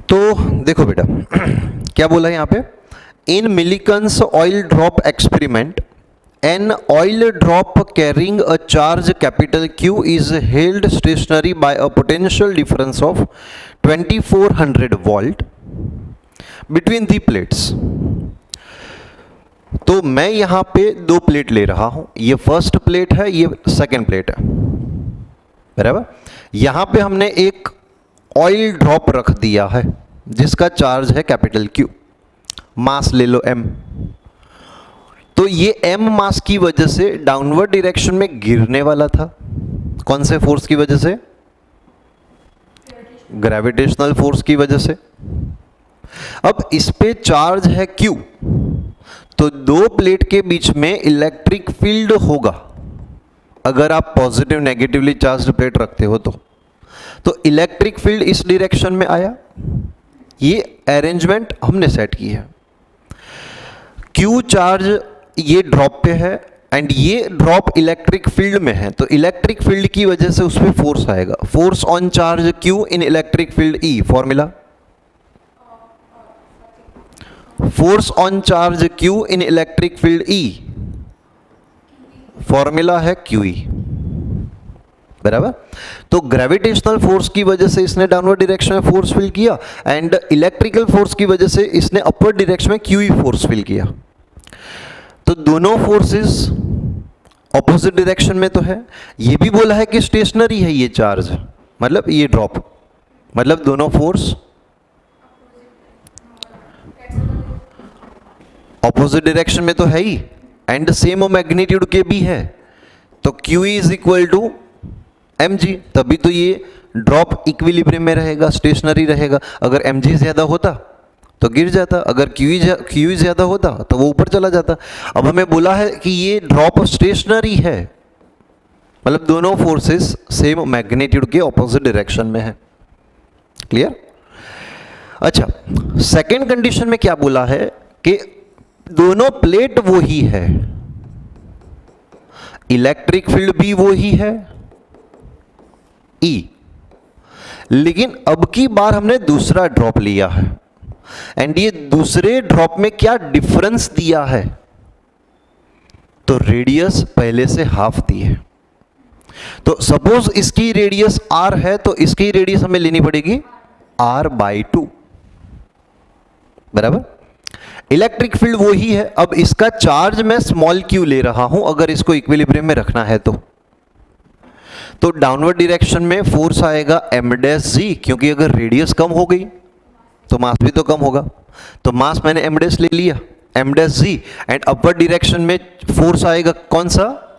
तो देखो बेटा क्या बोला है यहाँ पे, in Millikan's oil drop experiment an oil drop carrying a charge capital Q is held stationary by a potential difference of 2400 volt between the plates. तो मैं यहाँ पे दो प्लेट ले रहा हूँ, ये फर्स्ट प्लेट है, ये सेकेंड प्लेट है, बराबर। यहाँ पे हमने एक ऑयल ड्रॉप रख दिया है जिसका चार्ज है कैपिटल Q, मास ले लो m। तो ये m मास की वजह से डाउनवर्ड डायरेक्शन में गिरने वाला था। कौन से फोर्स की वजह से? ग्रेविटेशनल फोर्स की वजह से। अब इस पे चार्ज है Q, तो दो प्लेट के बीच में इलेक्ट्रिक फील्ड होगा अगर आप पॉजिटिव नेगेटिवली चार्ज्ड प्लेट रखते हो तो इलेक्ट्रिक फील्ड इस डायरेक्शन में आया। ये अरेंजमेंट हमने सेट की है। Q चार्ज ये ड्रॉप पे है एंड ये ड्रॉप इलेक्ट्रिक फील्ड में है, तो इलेक्ट्रिक फील्ड की वजह से उस पर फोर्स आएगा। Force on charge Q in electric field E, formula force on charge Q in electric field E, formula है QE, बराबर। तो ग्रेविटेशनल फोर्स की वजह से इसने डाउनवर्ड डायरेक्शन में फोर्स फील किया एंड इलेक्ट्रिकल फोर्स की वजह से इसने अपवर्ड डायरेक्शन में QE फोर्स फील किया। तो दोनों फोर्सेस ऑपोजिट डायरेक्शन में तो है। ये भी बोला है कि स्टेशनरी है ये चार्ज, मतलब ये ड्रॉप, मतलब दोनों फोर्स ऑपोजिट डायरेक्शन में तो है ही एंड सेम मैग्नीट्यूड के भी है। तो QE is equal to mg, तभी तो ये ड्रॉप इक्विलिब्रियम में रहेगा, स्टेशनरी रहेगा। अगर mg ज्यादा होता तो गिर जाता, अगर QE ज्यादा होता तो वो ऊपर चला जाता। अब हमें बोला है कि ये ड्रॉप स्टेशनरी है, मतलब दोनों फोर्सेस सेम मैग्नीट्यूड के ऑपोजिट डायरेक्शन में है। क्लियर? अच्छा, सेकेंड कंडीशन में क्या बोला है कि दोनों प्लेट वो ही है, इलेक्ट्रिक फील्ड भी वो ही है E, लेकिन अब की बार हमने दूसरा ड्रॉप लिया है एंड ये दूसरे ड्रॉप में क्या डिफरेंस दिया है, तो रेडियस पहले से हाफ दी है। तो सपोज इसकी रेडियस r है तो इसकी रेडियस हमें लेनी पड़ेगी r/2, बराबर। इलेक्ट्रिक फील्ड वो ही है, अब इसका चार्ज मैं स्मॉल q ले रहा हूं अगर इसको इक्विलिब्रियम में रखना है तो डाउनवर्ड डायरेक्शन में फोर्स आएगा m'(g), क्योंकि अगर रेडियस कम हो गई तो मास भी तो कम होगा। तो मास मैंने m' ले लिया, m'(g), एंड अपवर्ड डायरेक्शन में फोर्स आएगा कौन सा?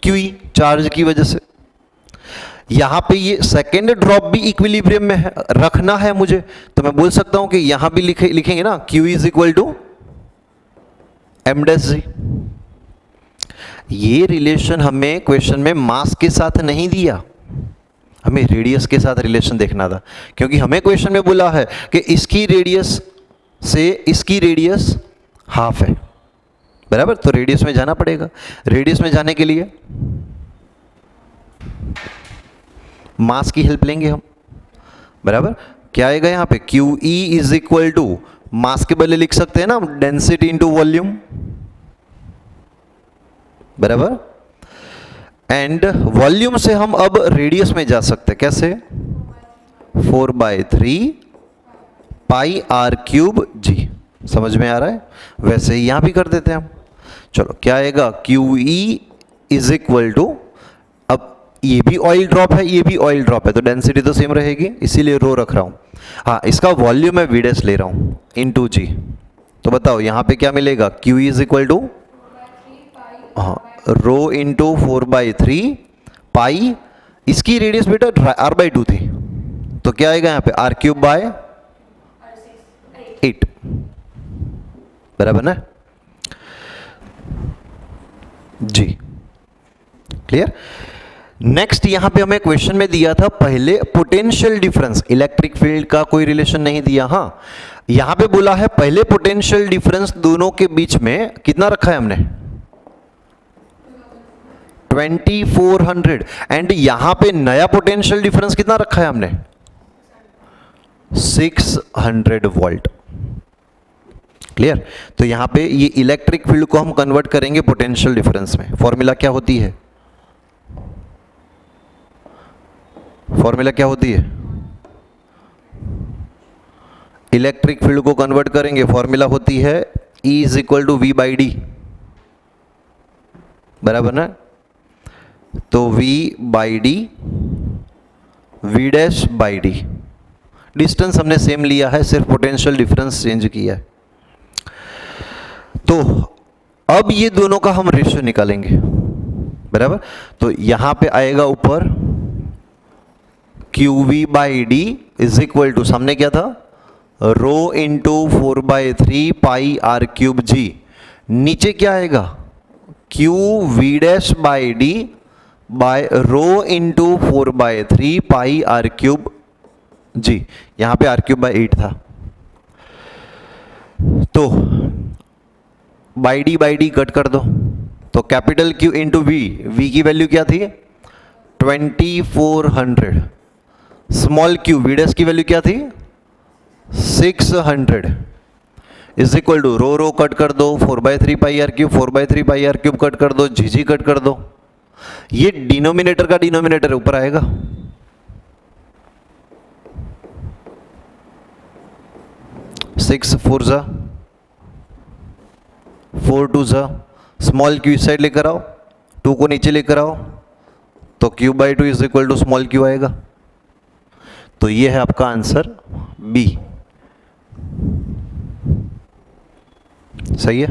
QE, चार्ज की वजह से। यहां पे ये सेकेंड ड्रॉप भी इक्विलिब्रियम में है, रखना है मुझे, तो मैं बोल सकता हूं कि यहां भी लिखेंगे ना QE is equal to m'(g). ये रिलेशन हमें क्वेश्चन में मास के साथ नहीं दिया, हमें रेडियस के साथ रिलेशन देखना था, क्योंकि हमें क्वेश्चन में बोला है कि इसकी रेडियस से इसकी रेडियस हाफ है, बराबर। तो रेडियस में जाना पड़ेगा। रेडियस में जाने के लिए मास की हेल्प लेंगे हम, बराबर। क्या आएगा यहाँ पे? QE इज इक्वल टू, मास के बदले लिख सकते हैं ना डेंसिटी इंटू वॉल्यूम, बराबर। एंड वॉल्यूम से हम अब रेडियस में जा सकते हैं, कैसे? 4/3 पाई r³g। समझ में आ रहा है? वैसे ही यहां भी कर देते हैं हम। चलो, क्या आएगा? QE इज इक्वल टू, अब ये भी ऑयल ड्रॉप है, ये भी ऑयल ड्रॉप है, तो डेंसिटी तो सेम रहेगी, इसीलिए रो रख रहा हूं। हाँ, इसका वॉल्यूम मैं VDS ले रहा हूं इंटू g। तो बताओ यहां पे क्या मिलेगा? QE इज इक्वल टू, हाँ, रो इंटू 4/3 पाई, इसकी रेडियस बेटा r/2 थी, तो क्या आएगा यहाँ पे? r³/8, बराबर ना जी? क्लियर? नेक्स्ट यहां पे हमें क्वेश्चन में दिया था पहले पोटेंशियल डिफरेंस, इलेक्ट्रिक फील्ड का कोई रिलेशन नहीं दिया। हाँ, यहां पे बोला है पहले पोटेंशियल डिफरेंस दोनों के बीच में कितना रखा है हमने? 2400। एंड यहां पे नया पोटेंशियल डिफरेंस कितना रखा है हमने? 600 वोल्ट। क्लियर? तो यहां पे ये इलेक्ट्रिक फील्ड को हम कन्वर्ट करेंगे पोटेंशियल डिफरेंस में। फॉर्मूला क्या होती है? फॉर्मूला क्या होती है? इलेक्ट्रिक फील्ड को कन्वर्ट करेंगे, फॉर्मूला होती है E is equal to V by D, बराबर ना? तो V by D, V dash by D, distance हमने सेम लिया है, सिर्फ पोटेंशियल डिफरेंस चेंज किया है। तो अब ये दोनों का हम रेशियो निकालेंगे, बराबर? तो यहां पे आएगा ऊपर QV by D is equal to, सामने क्या था? Rho into 4/3 pi R cube G. नीचे क्या आएगा? QV dash by D by rho into 4/3 pi R cube G. यहां पे आर क्यूब बाई 8 था, तो बाई डी कट कर दो, तो कैपिटल Q इंटू V की वैल्यू क्या थी? 2400। स्मॉल q V डैश की वैल्यू क्या थी? 600 is equal to rho cut कर दो, 4/3 pi R cube, 4/3 pi R cube cut कर दो, जी कट कर दो। ये डिनोमिनेटर का डिनोमिनेटर ऊपर आएगा, सिक्स 4 जा 4 2 जा, स्मॉल क्यू इस साइड लेकर आओ, 2 को नीचे लेकर आओ, तो Q by 2 is equal to small Q आएगा। तो ये है आपका आंसर बी। सही है?